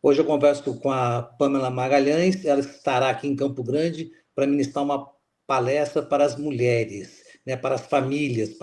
Hoje eu converso com a Pamela Magalhães, ela estará aqui em Campo Grande para ministrar uma palestra para as mulheres, né, para as famílias,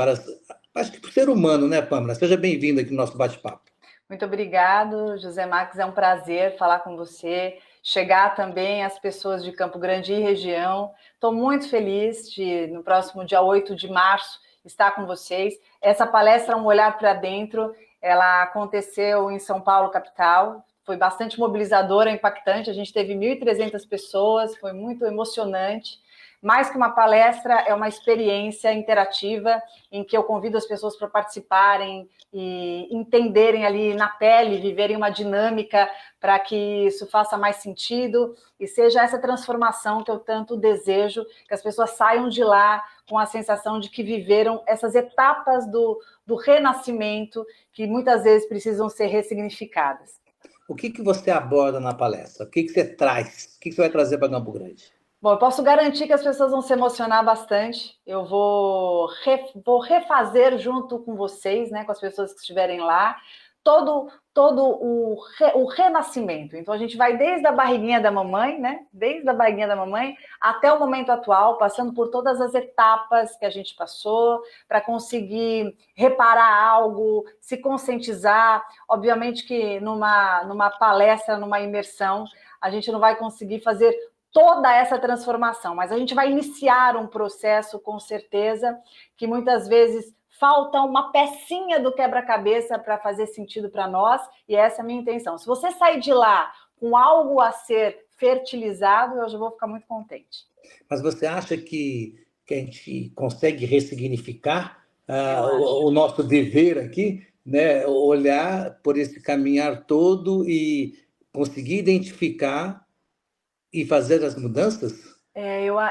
acho que para o ser humano, né, Pamela? Seja bem-vinda aqui no nosso bate-papo. Muito obrigado, José Marques, é um prazer falar com você, chegar também às pessoas de Campo Grande e região. Estou muito feliz de, no próximo dia 8 de março, estar com vocês. Essa palestra, Um Olhar para Dentro, ela aconteceu em São Paulo, capital. Foi bastante mobilizadora, impactante. A gente teve 1.300 pessoas, foi muito emocionante. Mais que uma palestra, é uma experiência interativa em que eu convido as pessoas para participarem e entenderem ali na pele, viverem uma dinâmica para que isso faça mais sentido e seja essa transformação que eu tanto desejo, que as pessoas saiam de lá com a sensação de que viveram essas etapas do renascimento que muitas vezes precisam ser ressignificadas. O que você aborda na palestra? O que você traz? O que você vai trazer para Campo Grande? Bom, eu posso garantir que as pessoas vão se emocionar bastante. Eu vou refazer junto com vocês, né, com as pessoas que estiverem lá, todo o renascimento. Então, a gente vai desde a barriguinha da mamãe, né, desde a barriguinha da mamãe até o momento atual, passando por todas as etapas que a gente passou, para conseguir reparar algo, se conscientizar. Obviamente que numa palestra, numa imersão, a gente não vai conseguir fazer toda essa transformação, mas a gente vai iniciar um processo, com certeza, que muitas vezes falta uma pecinha do quebra-cabeça para fazer sentido para nós, e essa é a minha intenção. Se você sair de lá com algo a ser fertilizado, eu já vou ficar muito contente. Mas você acha que a gente consegue ressignificar o nosso dever aqui, né? Olhar por esse caminhar todo e conseguir identificar e fazer as mudanças?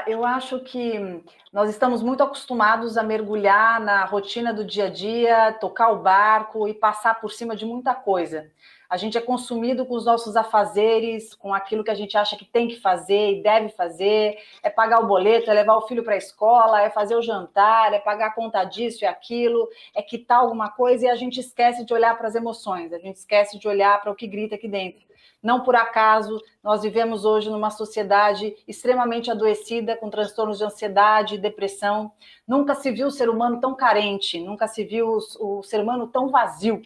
Eu acho que nós estamos muito acostumados a mergulhar na rotina do dia a dia, tocar o barco e passar por cima de muita coisa. A gente é consumido com os nossos afazeres, com aquilo que a gente acha que tem que fazer e deve fazer, é pagar o boleto, é levar o filho para a escola, é fazer o jantar, é pagar a conta disso e aquilo, é quitar alguma coisa e a gente esquece de olhar para as emoções, a gente esquece de olhar para o que grita aqui dentro. Não por acaso, nós vivemos hoje numa sociedade extremamente adoecida, com transtornos de ansiedade, depressão. Nunca se viu o ser humano tão carente, nunca se viu o ser humano tão vazio.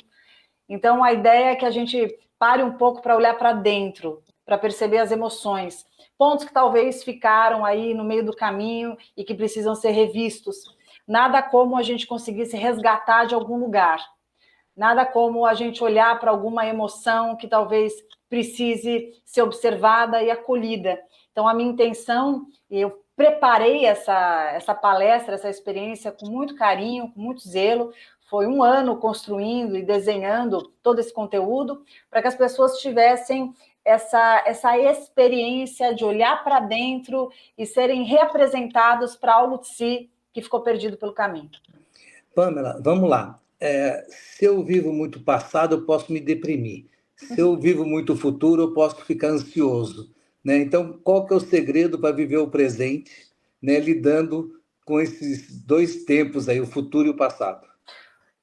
Então, a ideia é que a gente pare um pouco para olhar para dentro, para perceber as emoções. Pontos que talvez ficaram aí no meio do caminho e que precisam ser revistos. Nada como a gente conseguir se resgatar de algum lugar. Nada como a gente olhar para alguma emoção que talvez precise ser observada e acolhida. Então, a minha intenção, eu preparei essa palestra, essa experiência com muito carinho, com muito zelo. Foi um ano construindo e desenhando todo esse conteúdo para que as pessoas tivessem essa experiência de olhar para dentro e serem reapresentados para algo de si que ficou perdido pelo caminho. Pamela, vamos lá. Se eu vivo muito passado, eu posso me deprimir. Se eu vivo muito futuro, eu posso ficar ansioso, né? Então, qual que é o segredo para viver o presente, né, lidando com esses dois tempos aí, o futuro e o passado?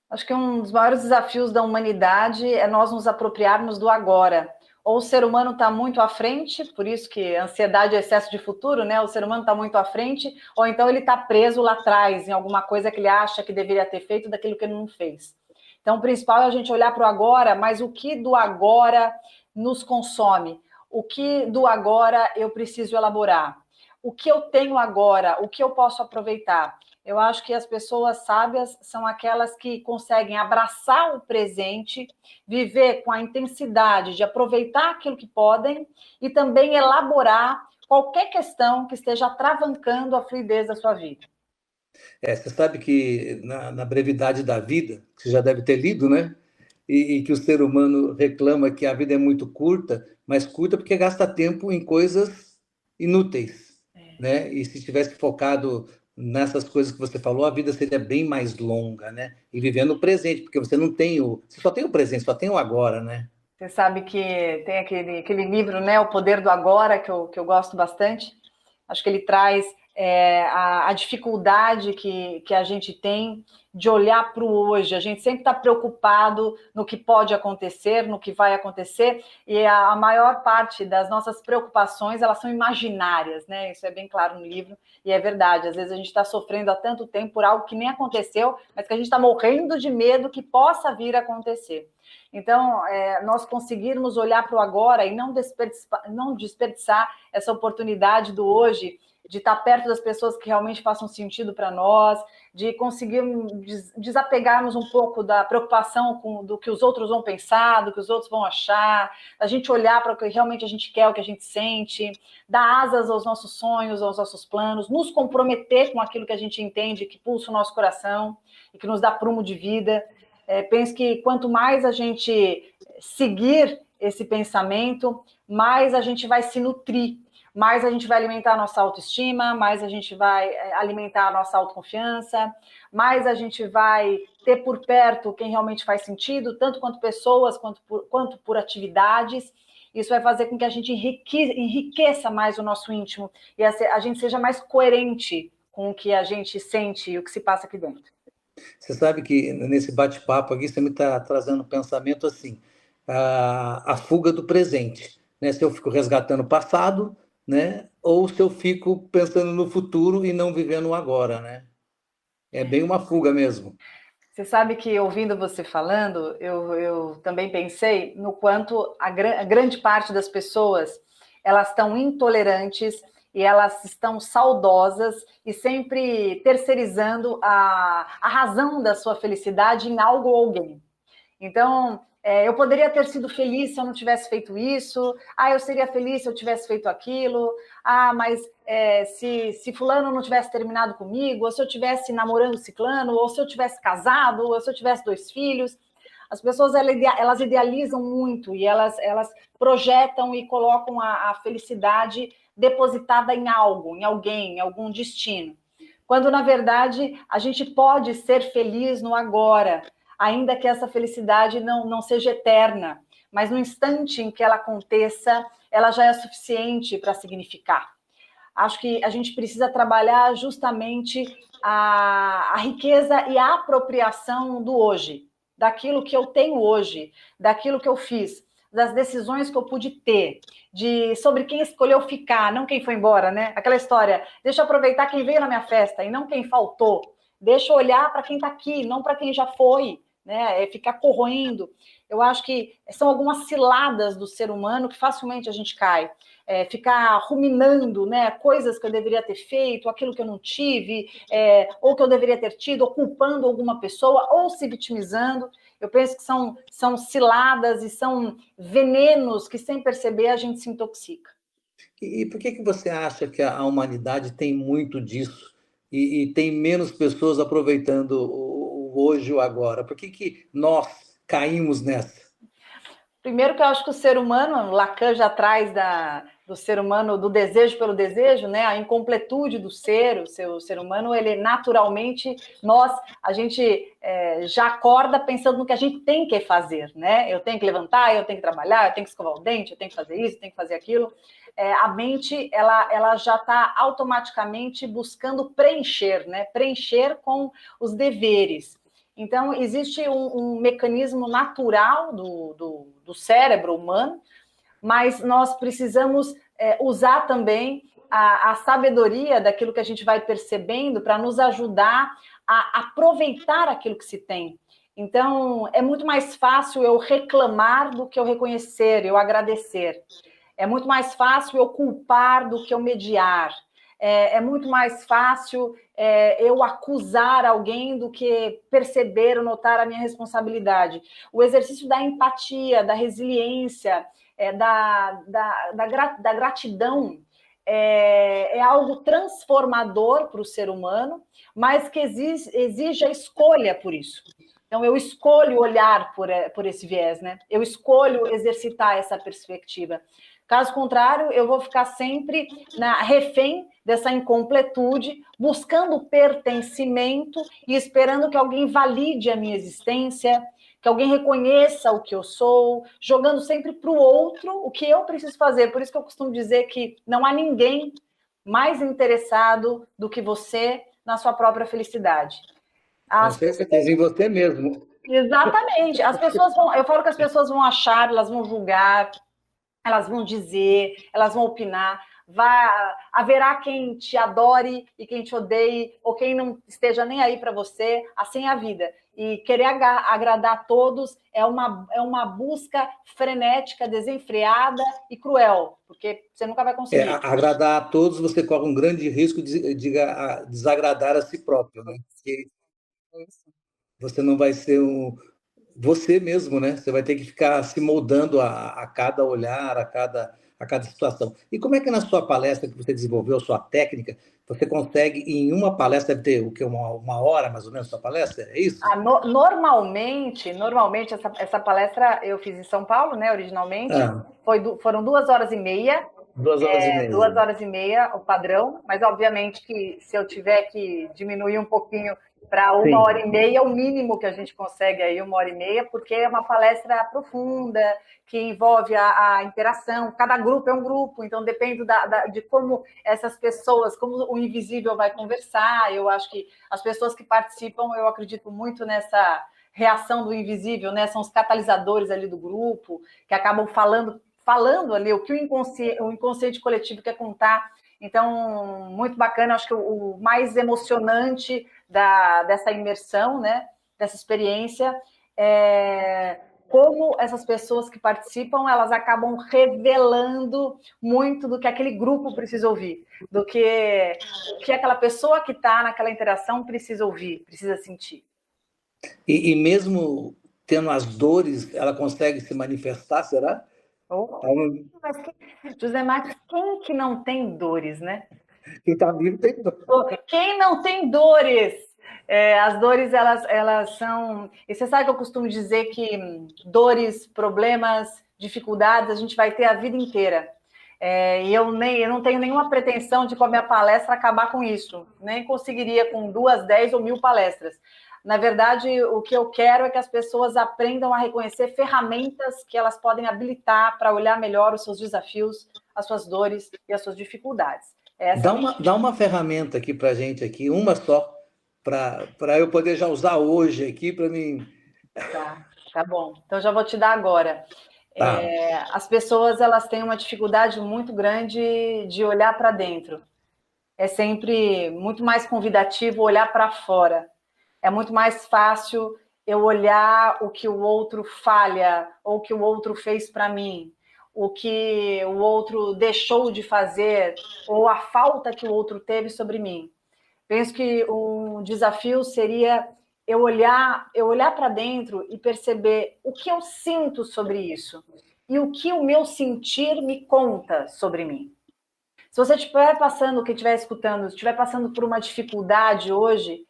Acho que um dos maiores desafios da humanidade é nós nos apropriarmos do agora. Ou o ser humano está muito à frente, por isso que ansiedade é excesso de futuro, né? O ser humano está muito à frente, ou então ele está preso lá atrás, em alguma coisa que ele acha que deveria ter feito daquilo que ele não fez. Então, o principal é a gente olhar para o agora, mas o que do agora nos consome? O que do agora eu preciso elaborar? O que eu tenho agora? O que eu posso aproveitar? Eu acho que as pessoas sábias são aquelas que conseguem abraçar o presente, viver com a intensidade de aproveitar aquilo que podem e também elaborar qualquer questão que esteja atravancando a fluidez da sua vida. Você sabe que na brevidade da vida, que você já deve ter lido, né? E que o ser humano reclama que a vida é muito curta, mas curta porque gasta tempo em coisas inúteis, né? E se tivesse focado nessas coisas que você falou, a vida seria bem mais longa, né? E vivendo o presente, porque você não tem você só tem o presente, só tem o agora, né? Você sabe que tem aquele livro, né, O Poder do Agora, que eu gosto bastante. Acho que ele traz a dificuldade que a gente tem de olhar para o hoje. A gente sempre está preocupado no que pode acontecer, no que vai acontecer, e a maior parte das nossas preocupações, elas são imaginárias, né? Isso é bem claro no livro, e é verdade. Às vezes a gente está sofrendo há tanto tempo por algo que nem aconteceu, mas que a gente está morrendo de medo que possa vir a acontecer. Então, nós conseguirmos olhar para o agora e não desperdiçar essa oportunidade do hoje, de estar perto das pessoas que realmente façam sentido para nós, de conseguir desapegarmos um pouco da preocupação do que os outros vão pensar, do que os outros vão achar, a gente olhar para o que realmente a gente quer, o que a gente sente, dar asas aos nossos sonhos, aos nossos planos, nos comprometer com aquilo que a gente entende, que pulsa o nosso coração e que nos dá prumo de vida. Penso que quanto mais a gente seguir esse pensamento, mais a gente vai se nutrir, mais a gente vai alimentar a nossa autoestima, mais a gente vai alimentar a nossa autoconfiança, mais a gente vai ter por perto quem realmente faz sentido, tanto quanto pessoas, quanto por atividades. Isso vai fazer com que a gente enriqueça mais o nosso íntimo e a gente seja mais coerente com o que a gente sente e o que se passa aqui dentro. Você sabe que nesse bate-papo aqui você me está trazendo um pensamento assim, a fuga do presente, né? Se eu fico resgatando o passado, né? Ou se eu fico pensando no futuro e não vivendo o agora, né? É bem uma fuga mesmo. Você sabe que, ouvindo você falando, eu também pensei no quanto a grande parte das pessoas, elas estão intolerantes e elas estão saudosas e sempre terceirizando a razão da sua felicidade em algo ou alguém. Então, eu poderia ter sido feliz se eu não tivesse feito isso. Eu seria feliz se eu tivesse feito aquilo. Mas se fulano não tivesse terminado comigo, ou se eu tivesse namorando ciclano, ou se eu tivesse casado, ou se eu tivesse 2 filhos. As pessoas, elas idealizam muito e elas projetam e colocam a felicidade depositada em algo, em alguém, em algum destino. Quando, na verdade, a gente pode ser feliz no agora, ainda que essa felicidade não seja eterna, mas no instante em que ela aconteça, ela já é suficiente para significar. Acho que a gente precisa trabalhar justamente a riqueza e a apropriação do hoje, daquilo que eu tenho hoje, daquilo que eu fiz, das decisões que eu pude ter, sobre quem escolheu ficar, não quem foi embora, né? Aquela história, deixa eu aproveitar quem veio na minha festa e não quem faltou. Deixa eu olhar para quem está aqui, não para quem já foi, né? Ficar corroendo. Eu acho que são algumas ciladas do ser humano que facilmente a gente cai. Ficar ruminando, né, coisas que eu deveria ter feito, aquilo que eu não tive, ou que eu deveria ter tido, ou culpando alguma pessoa, ou se vitimizando. Eu penso que são ciladas e são venenos que, sem perceber, a gente se intoxica. E por que você acha que a humanidade tem muito disso e tem menos pessoas aproveitando o hoje e o agora? Por que nós caímos nessa? Primeiro que eu acho que o ser humano, Lacan já traz do ser humano, do desejo pelo desejo, né? A incompletude do ser, o ser humano, ele naturalmente, a gente já acorda pensando no que a gente tem que fazer, né? Eu tenho que levantar, eu tenho que trabalhar, eu tenho que escovar o dente, eu tenho que fazer isso, eu tenho que fazer aquilo. A mente, ela já está automaticamente buscando preencher, né? Preencher com os deveres. Então, existe um mecanismo natural do cérebro humano, mas nós precisamos usar também a sabedoria daquilo que a gente vai percebendo para nos ajudar a aproveitar aquilo que se tem. Então, é muito mais fácil eu reclamar do que eu reconhecer, eu agradecer. É muito mais fácil eu culpar do que eu mediar. É muito mais fácil eu acusar alguém do que perceber ou notar a minha responsabilidade. O exercício da empatia, da resiliência, da gratidão é algo transformador para o ser humano, mas que exige a escolha por isso. Então, eu escolho olhar por esse viés, né? Eu escolho exercitar essa perspectiva. Caso contrário, eu vou ficar sempre refém dessa incompletude, buscando pertencimento e esperando que alguém valide a minha existência, que alguém reconheça o que eu sou, jogando sempre para o outro o que eu preciso fazer. Por isso que eu costumo dizer que não há ninguém mais interessado do que você na sua própria felicidade. Com certeza, em você mesmo. Exatamente. As pessoas vão, eu falo que as pessoas vão achar, elas vão julgar, elas vão dizer, elas vão opinar. Haverá quem te adore e quem te odeie, ou quem não esteja nem aí para você. Assim é a vida. E querer agradar a todos é uma busca frenética, desenfreada e cruel, porque você nunca vai conseguir. Agradar a todos, você corre um grande risco de desagradar a si próprio, né? Porque você não vai ser você mesmo, né? Você vai ter que ficar se moldando a cada olhar, a cada situação. E como é que na sua palestra que você desenvolveu, a sua técnica, você consegue, em uma palestra, deve ter o quê? Uma hora, mais ou menos, sua palestra? É isso? Normalmente essa palestra eu fiz em São Paulo, né, originalmente, foram 2 horas e meia, 2 horas e meia. 2 horas e meia o padrão, mas obviamente que se eu tiver que diminuir um pouquinho para 1 hora e meia, é o mínimo que a gente consegue aí, 1 hora e meia, porque é uma palestra profunda, que envolve a interação, cada grupo é um grupo, então depende de como essas pessoas, como o invisível vai conversar. Eu acho que as pessoas que participam, eu acredito muito nessa reação do invisível, né? São os catalisadores ali do grupo, que acabam falando ali o que o inconsciente coletivo quer contar. Então, muito bacana, acho que o mais emocionante dessa imersão, né, dessa experiência, é como essas pessoas que participam, elas acabam revelando muito do que aquele grupo precisa ouvir, do que aquela pessoa que está naquela interação precisa ouvir, precisa sentir. E mesmo tendo as dores, ela consegue se manifestar, será? Mas José Marcos, quem que não tem dores, né? Quem está vivo tem dor. Quem não tem dores? As dores, elas são... E você sabe que eu costumo dizer que dores, problemas, dificuldades, a gente vai ter a vida inteira. E eu não tenho nenhuma pretensão de, com a minha palestra, acabar com isso. Nem conseguiria com 2, 10 ou 1000 palestras. Na verdade, o que eu quero é que as pessoas aprendam a reconhecer ferramentas que elas podem habilitar para olhar melhor os seus desafios, as suas dores e as suas dificuldades. Dá uma ferramenta aqui para a gente, aqui, uma só, para eu poder já usar hoje aqui, para mim. Tá bom. Então, já vou te dar agora. Tá. As pessoas, elas têm uma dificuldade muito grande de olhar para dentro. É sempre muito mais convidativo olhar para fora. É muito mais fácil eu olhar o que o outro falha, ou o que o outro fez para mim, o que o outro deixou de fazer, ou a falta que o outro teve sobre mim. Penso que um desafio seria eu olhar para dentro e perceber o que eu sinto sobre isso e o que o meu sentir me conta sobre mim. Se você estiver passando, quem estiver escutando, estiver passando por uma dificuldade hoje,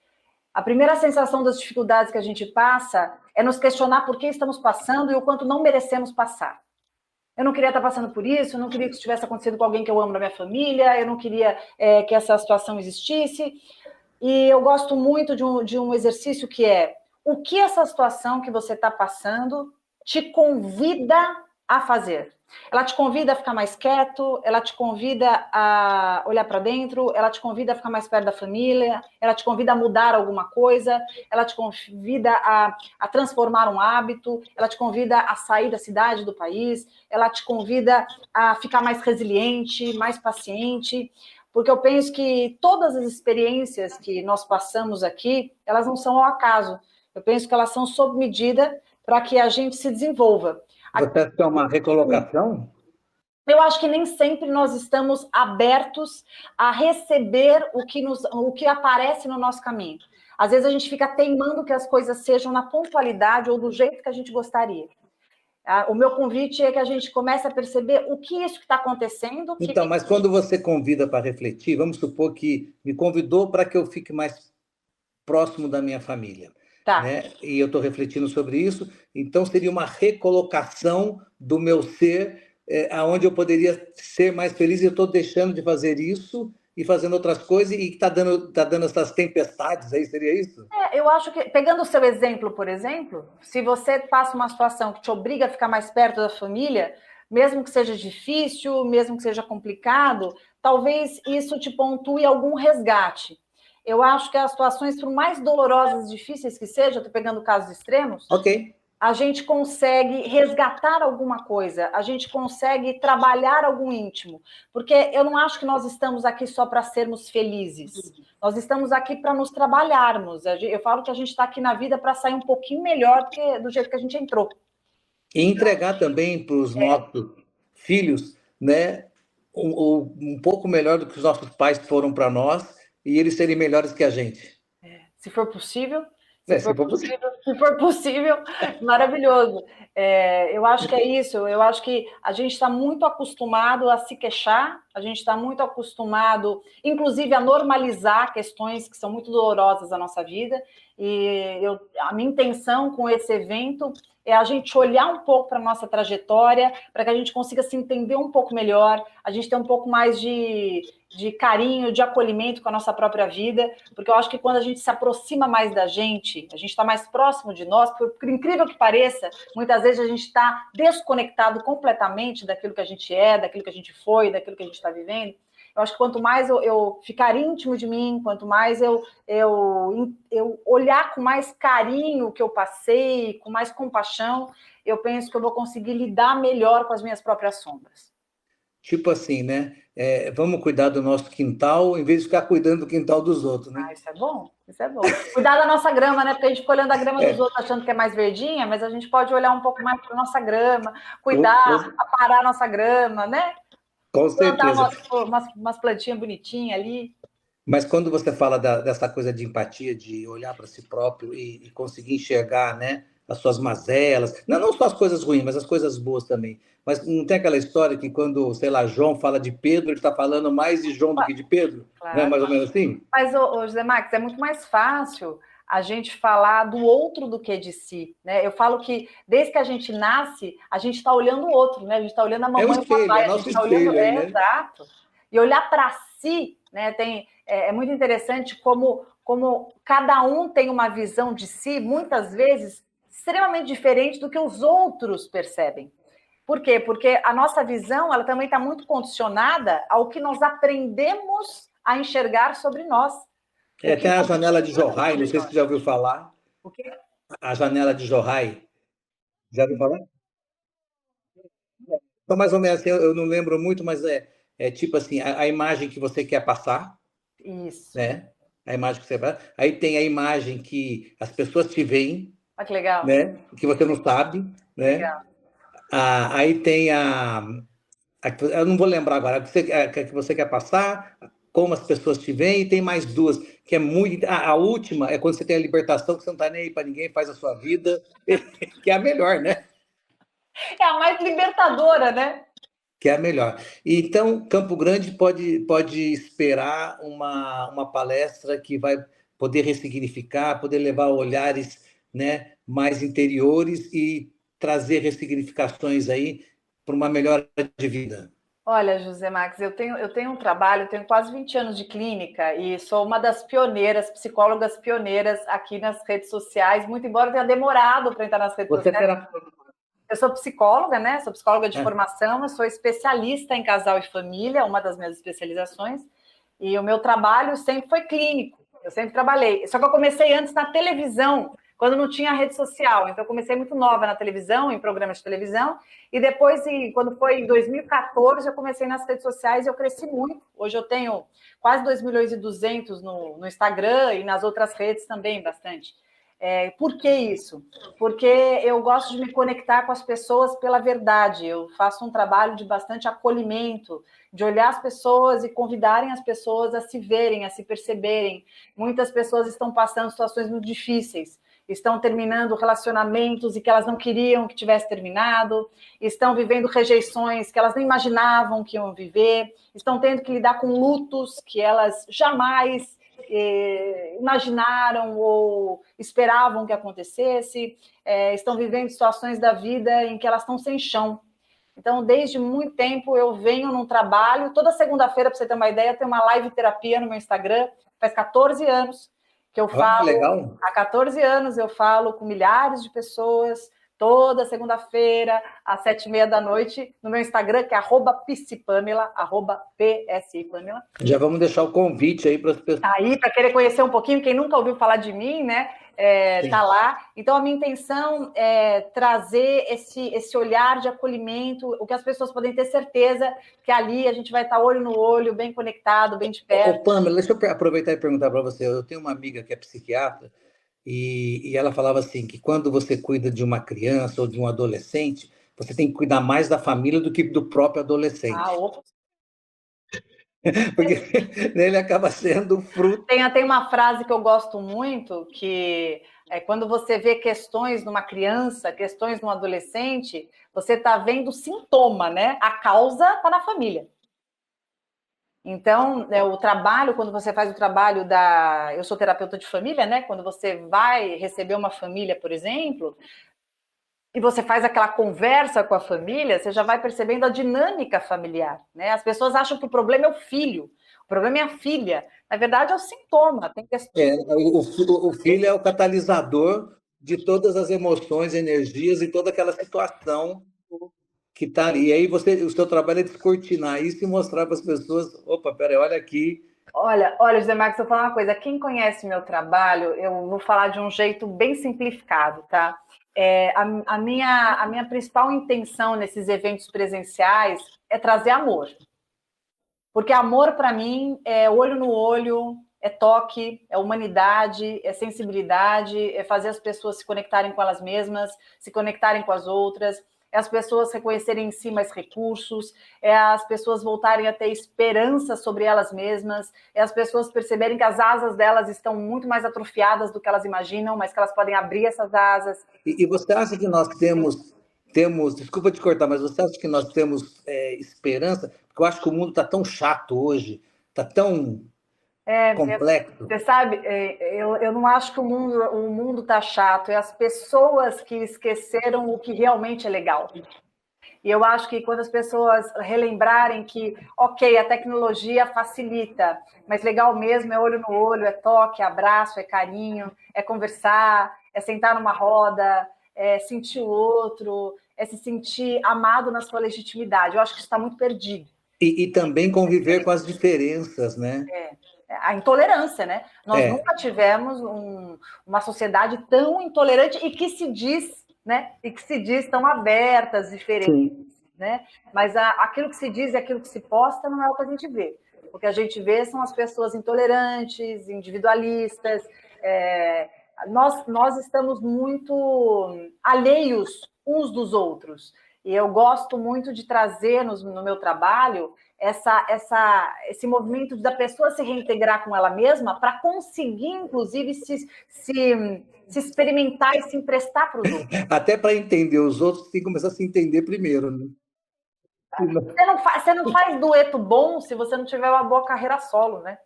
a primeira sensação das dificuldades que a gente passa é nos questionar por que estamos passando e o quanto não merecemos passar. Eu não queria estar passando por isso, eu não queria que isso tivesse acontecido com alguém que eu amo da minha família, eu não queria que essa situação existisse. E eu gosto muito de um exercício que é o que essa situação que você está passando te convida a fazer. Ela te convida a ficar mais quieto, ela te convida a olhar para dentro, ela te convida a ficar mais perto da família, ela te convida a mudar alguma coisa, ela te convida a transformar um hábito, ela te convida a sair da cidade, do país, ela te convida a ficar mais resiliente, mais paciente, porque eu penso que todas as experiências que nós passamos aqui, elas não são ao acaso. Eu penso que elas são sob medida para que a gente se desenvolva. Você quer uma recolocação? Eu acho que nem sempre nós estamos abertos a receber o que aparece no nosso caminho. Às vezes a gente fica teimando que as coisas sejam na pontualidade ou do jeito que a gente gostaria. O meu convite é que a gente comece a perceber o que isso que está acontecendo. Então, mas quando você convida para refletir, vamos supor que me convidou para que eu fique mais próximo da minha família. Tá. Né? E eu estou refletindo sobre isso, então seria uma recolocação do meu ser, aonde eu poderia ser mais feliz, e eu estou deixando de fazer isso e fazendo outras coisas, e está dando essas tempestades aí, seria isso? Eu acho que, pegando o seu exemplo, por exemplo, se você passa uma situação que te obriga a ficar mais perto da família, mesmo que seja difícil, mesmo que seja complicado, talvez isso te pontue algum resgate. Eu acho que as situações, por mais dolorosas e difíceis que sejam, estou pegando casos extremos, Ok. a gente consegue resgatar alguma coisa, a gente consegue trabalhar algum íntimo, porque eu não acho que nós estamos aqui só para sermos felizes, nós estamos aqui para nos trabalharmos. Eu falo que a gente está aqui na vida para sair um pouquinho melhor do jeito que a gente entrou. E entregar também para os nossos filhos, né, um pouco melhor do que os nossos pais foram para nós e eles serem melhores que a gente. Se for possível, se Né? for Se for possível. possível, se for possível, maravilhoso. Eu acho que é isso, eu acho que a gente está muito acostumado a se queixar, a gente está muito acostumado, inclusive, a normalizar questões que são muito dolorosas na nossa vida, e a minha intenção com esse evento é a gente olhar um pouco para a nossa trajetória, para que a gente consiga se entender um pouco melhor, a gente ter um pouco mais de carinho, de acolhimento com a nossa própria vida, porque eu acho que quando a gente se aproxima mais da gente está mais próximo de nós, por incrível que pareça, muitas vezes a gente está desconectado completamente daquilo que a gente é, daquilo que a gente foi, daquilo que a gente está vivendo. Eu acho que quanto mais eu ficar íntimo de mim, quanto mais eu olhar com mais carinho o que eu passei, com mais compaixão, eu penso que eu vou conseguir lidar melhor com as minhas próprias sombras. Tipo assim, né? Vamos cuidar do nosso quintal em vez de ficar cuidando do quintal dos outros, né? Isso é bom, isso é bom. Cuidar da nossa grama, né? Porque a gente fica olhando a grama dos É, outros achando que é mais verdinha, mas a gente pode olhar um pouco mais para a nossa grama, com, cuidar, com, aparar a nossa grama, né? com Plantar certeza. umas plantinhas bonitinhas ali. Mas quando você fala dessa coisa de empatia, de olhar para si próprio e conseguir enxergar, né, as suas mazelas, não só as coisas ruins, mas as coisas boas também. Mas não tem aquela história que quando, sei lá, João fala de Pedro, ele está falando mais de João do que de Pedro? Não é Claro. mais ou menos assim? Mas, José Max, é muito mais fácil a gente falar do outro do que de si, né? Eu falo que desde que a gente nasce, a gente está olhando o outro, né? A gente está olhando a É o mamãe e o espelho, é papai, a gente nosso está olhando, espelho aí, né? exato. E olhar para si, né? É muito interessante como cada um tem uma visão de si, muitas vezes extremamente diferente do que os outros percebem. Por quê? Porque a nossa visão, ela também está muito condicionada ao que nós aprendemos a enxergar sobre nós. O que Tem a nós janela de enxergamos Johai, não sobre sei se nós. você já ouviu falar. O quê? A janela de Johai. Já ouviu falar? Então, mais ou menos assim, eu não lembro muito, mas é tipo assim, a imagem que você quer passar, Isso. né? A imagem que você vai. Aí tem a imagem que as pessoas te veem, Olha que legal. né? Que você não sabe, né? Legal. Aí tem eu não vou lembrar agora, a que você quer passar, como as pessoas te veem, e tem mais duas, que é muito. A última é quando você tem a libertação, que você não está nem aí para ninguém, faz a sua vida, que é a melhor, né? É a mais libertadora, né? Que é a melhor. Então, Campo Grande pode esperar uma palestra que vai poder ressignificar, poder levar olhares, né, mais interiores e trazer ressignificações aí para uma melhora de vida. Olha, José Max, eu tenho um trabalho, eu tenho quase 20 anos de clínica e sou uma das pioneiras, psicólogas pioneiras aqui nas redes sociais, muito embora eu tenha demorado para entrar nas redes Você sociais. terá. Eu sou psicóloga, né? Sou psicóloga de É. formação, eu sou especialista em casal e família, uma das minhas especializações, e o meu trabalho sempre foi clínico, eu sempre trabalhei. Só que eu comecei antes na televisão, quando não tinha rede social, então eu comecei muito nova na televisão, em programas de televisão, e depois, quando foi em 2014, eu comecei nas redes sociais e eu cresci muito. Hoje eu tenho quase 2.200.000 no Instagram e nas outras redes também, bastante. Por que isso? Porque eu gosto de me conectar com as pessoas pela verdade. Eu faço um trabalho de bastante acolhimento, de olhar as pessoas e convidarem as pessoas a se verem, a se perceberem. Muitas pessoas estão passando situações muito difíceis, estão terminando relacionamentos e que elas não queriam que tivesse terminado, estão vivendo rejeições que elas nem imaginavam que iam viver, estão tendo que lidar com lutos que elas jamais imaginaram ou esperavam que acontecesse, estão vivendo situações da vida em que elas estão sem chão. Então, desde muito tempo, eu venho num trabalho, toda segunda-feira, para você ter uma ideia, tem uma live terapia no meu Instagram, faz 14 anos que eu Olha que falo, legal. há 14 anos eu falo com milhares de pessoas, toda segunda-feira, às 7h30 da noite, no meu Instagram, que é @psipamela, @psipamela. Já vamos deixar o convite aí para as pessoas. Aí, para querer conhecer um pouquinho, quem nunca ouviu falar de mim, né? Tá lá. Então, a minha intenção é trazer esse olhar de acolhimento, o que as pessoas podem ter certeza que ali a gente vai estar olho no olho, bem conectado, bem de perto. Ô, Pamela, deixa eu aproveitar e perguntar para você. Eu tenho uma amiga que é psiquiatra e ela falava assim que quando você cuida de uma criança ou de um adolescente, você tem que cuidar mais da família do que do próprio adolescente. Opa. Porque ele acaba sendo fruto. Tem uma frase que eu gosto muito, que é quando você vê questões numa criança, questões num adolescente, você está vendo sintoma, né? A causa está na família. Então, o trabalho, quando você faz o trabalho eu sou terapeuta de família, né? Quando você vai receber uma família, por exemplo, e você faz aquela conversa com a família, você já vai percebendo a dinâmica familiar, né? As pessoas acham que o problema é o filho, o problema é a filha. Na verdade, é o sintoma. Tem questões... O filho é o catalisador de todas as emoções, energias e toda aquela situação que está ali. E aí o seu trabalho é descortinar isso e mostrar para as pessoas, opa, peraí, olha aqui. Olha, José Marcos, eu vou falar uma coisa. Quem conhece meu trabalho, eu vou falar de um jeito bem simplificado, tá? A minha principal intenção nesses eventos presenciais é trazer amor. Porque amor, para mim, é olho no olho, é toque, é humanidade, é sensibilidade, é fazer as pessoas se conectarem com elas mesmas, se conectarem com as outras, é as pessoas reconhecerem em si mais recursos, é as pessoas voltarem a ter esperança sobre elas mesmas, é as pessoas perceberem que as asas delas estão muito mais atrofiadas do que elas imaginam, mas que elas podem abrir essas asas. E você acha que nós temos, desculpa te cortar, mas você acha que nós temos esperança? Porque eu acho que o mundo está tão chato hoje, está tão complexo. Você sabe, eu não acho que o mundo está chato, é as pessoas que esqueceram o que realmente é legal. E eu acho que quando as pessoas relembrarem que, ok, a tecnologia facilita, mas legal mesmo é olho no olho, é toque, é abraço, é carinho, é conversar, é sentar numa roda, é sentir o outro, é se sentir amado na sua legitimidade. Eu acho que isso está muito perdido. E também conviver com as diferenças, né? A intolerância, né? Nós nunca tivemos uma sociedade tão intolerante e que se diz, né? E que se diz tão abertas, diferentes, né? Mas aquilo que se diz e aquilo que se posta não é o que a gente vê. O que a gente vê são as pessoas intolerantes, individualistas. Nós estamos muito alheios uns dos outros. E eu gosto muito de trazer no meu trabalho esse movimento da pessoa se reintegrar com ela mesma para conseguir, inclusive, se experimentar e se emprestar para os outros. Até para entender os outros, tem que começar a se entender primeiro, né? Você não faz dueto bom se você não tiver uma boa carreira solo, né?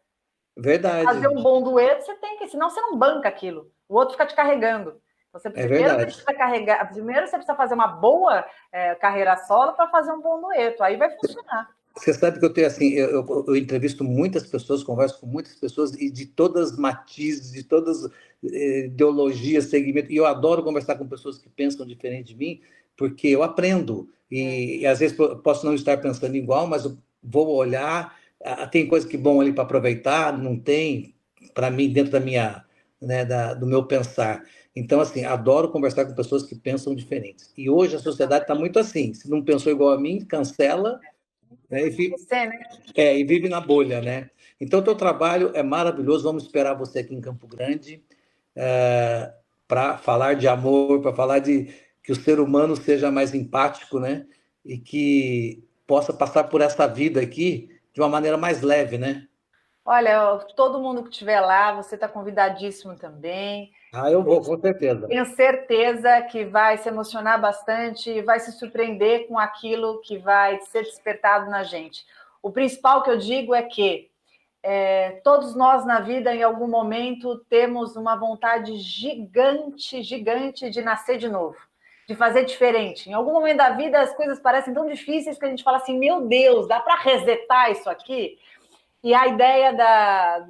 Verdade. Fazer um bom dueto, você tem que, senão você não banca aquilo. O outro fica te carregando. Você primeiro precisa carregar, primeiro você precisa fazer uma boa carreira solo para fazer um bom dueto. Aí vai funcionar. Você sabe que eu tenho assim, eu entrevisto muitas pessoas, converso com muitas pessoas e de todas as matizes, de todas ideologias, segmentos, e eu adoro conversar com pessoas que pensam diferente de mim, porque eu aprendo, e às vezes posso não estar pensando igual, mas eu vou olhar, tem coisa que bom ali para aproveitar, não tem, para mim, dentro da minha, né, do meu pensar. Então, assim, adoro conversar com pessoas que pensam diferentes. E hoje a sociedade está muito assim, se não pensou igual a mim, cancela, e vive na bolha, né? Então, o teu trabalho é maravilhoso. Vamos esperar você aqui em Campo Grande para falar de amor, para falar de que o ser humano seja mais empático, né? E que possa passar por essa vida aqui de uma maneira mais leve, né? Olha, todo mundo que estiver lá, você está convidadíssimo também. Eu vou, com certeza. Tenho certeza que vai se emocionar bastante e vai se surpreender com aquilo que vai ser despertado na gente. O principal que eu digo é que todos nós na vida, em algum momento, temos uma vontade gigante, gigante de nascer de novo, de fazer diferente. Em algum momento da vida, as coisas parecem tão difíceis que a gente fala assim, meu Deus, dá para resetar isso aqui? E a ideia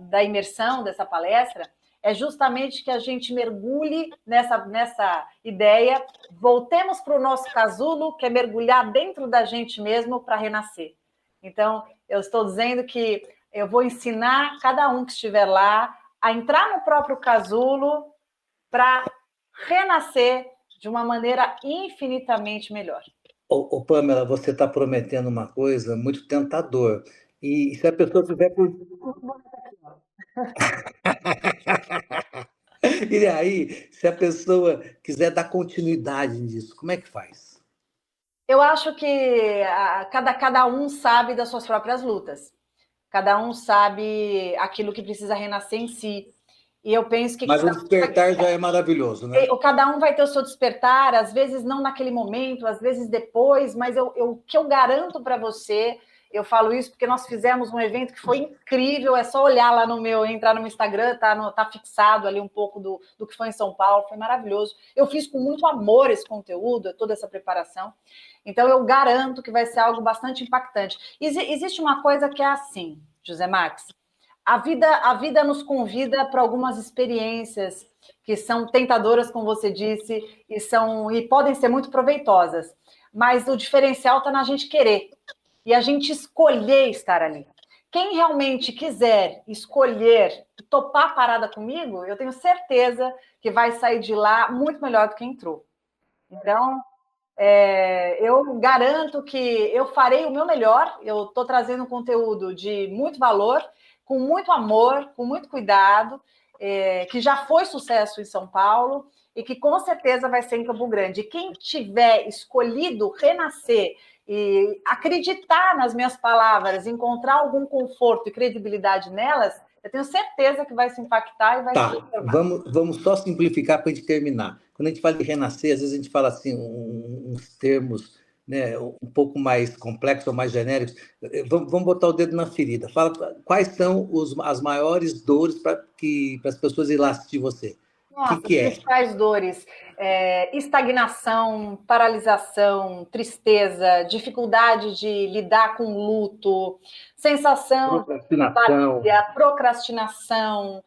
da imersão, dessa palestra, é justamente que a gente mergulhe nessa ideia, voltemos para o nosso casulo, que é mergulhar dentro da gente mesmo para renascer. Então, eu estou dizendo que eu vou ensinar cada um que estiver lá a entrar no próprio casulo para renascer de uma maneira infinitamente melhor. Ô, Pamela, você está prometendo uma coisa muito tentador. E se a pessoa tiver por... E aí, se a pessoa quiser dar continuidade nisso, como é que faz? Eu acho que cada um sabe das suas próprias lutas. Cada um sabe aquilo que precisa renascer em si. E eu penso que Mas o despertar já é maravilhoso, né? cada um vai ter o seu despertar, às vezes não naquele momento, às vezes depois, mas o que eu garanto para você, eu falo isso porque nós fizemos um evento que foi incrível, é só olhar lá entrar no meu Instagram, tá fixado ali um pouco do que foi em São Paulo, foi maravilhoso. Eu fiz com muito amor esse conteúdo, toda essa preparação. Então, eu garanto que vai ser algo bastante impactante. Existe uma coisa que é assim, José Max, a vida nos convida para algumas experiências que são tentadoras, como você disse, e podem ser muito proveitosas. Mas o diferencial está na gente querer e a gente escolher estar ali. Quem realmente quiser escolher topar a parada comigo, eu tenho certeza que vai sair de lá muito melhor do que entrou. Então, eu garanto que eu farei o meu melhor. Eu estou trazendo um conteúdo de muito valor, com muito amor, com muito cuidado, que já foi sucesso em São Paulo e que com certeza vai ser em Campo Grande. E quem tiver escolhido renascer e acreditar nas minhas palavras, encontrar algum conforto e credibilidade nelas, eu tenho certeza que vai se impactar e vai se transformar. Vamos só simplificar para a gente terminar. Quando a gente fala de renascer, às vezes a gente fala assim, uns termos, né, um pouco mais complexos ou mais genéricos. Vamos botar o dedo na ferida. Fala quais são as maiores dores para as pessoas irem lá assistir você. Nossa, que as principais dores, estagnação, paralisação, tristeza, dificuldade de lidar com luto, sensação de procrastinação,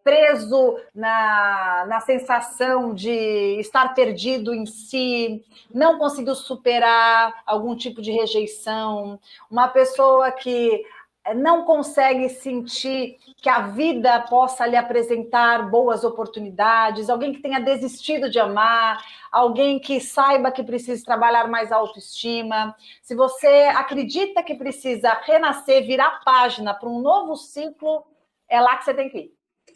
preso na sensação de estar perdido em si, não conseguiu superar algum tipo de rejeição, uma pessoa que não consegue sentir que a vida possa lhe apresentar boas oportunidades, alguém que tenha desistido de amar, alguém que saiba que precisa trabalhar mais a autoestima. Se você acredita que precisa renascer, virar página para um novo ciclo, é lá que você tem que ir.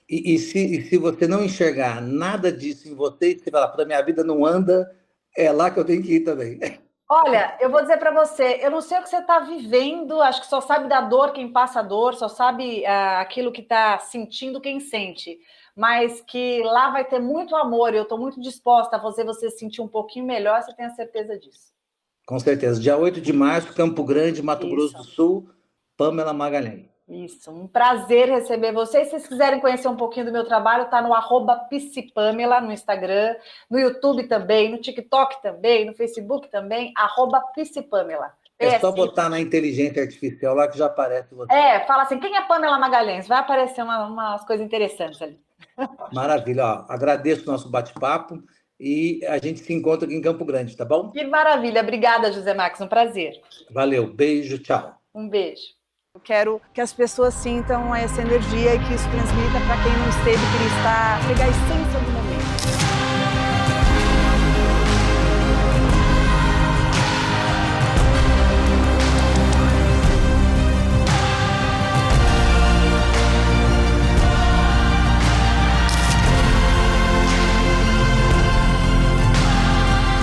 E se você não enxergar nada disso em você, você fala, para minha vida não anda, é lá que eu tenho que ir também. Olha, eu vou dizer para você, eu não sei o que você está vivendo, acho que só sabe da dor quem passa a dor, só sabe aquilo que está sentindo quem sente, mas que lá vai ter muito amor, eu estou muito disposta a fazer você se sentir um pouquinho melhor, você tem a certeza disso. Com certeza. Dia 8 de março, Campo Grande, Mato Grosso do Sul, Pamela Magalhães. Isso, um prazer receber vocês. Se vocês quiserem conhecer um pouquinho do meu trabalho, tá no @psipamela no Instagram, no YouTube também, no TikTok também, no Facebook também, @psipamela. É só botar na inteligência artificial lá que já aparece você. Fala assim, quem é Pamela Magalhães? Vai aparecer umas coisas interessantes ali. Maravilha, ó, agradeço o nosso bate-papo e a gente se encontra aqui em Campo Grande, tá bom? Que maravilha, obrigada, José Max, um prazer. Valeu, beijo, tchau. Um beijo. Eu quero que as pessoas sintam essa energia e que isso transmita para quem não esteve, que pegar a essência do momento.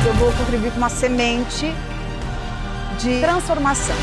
Eu vou contribuir com uma semente de transformação.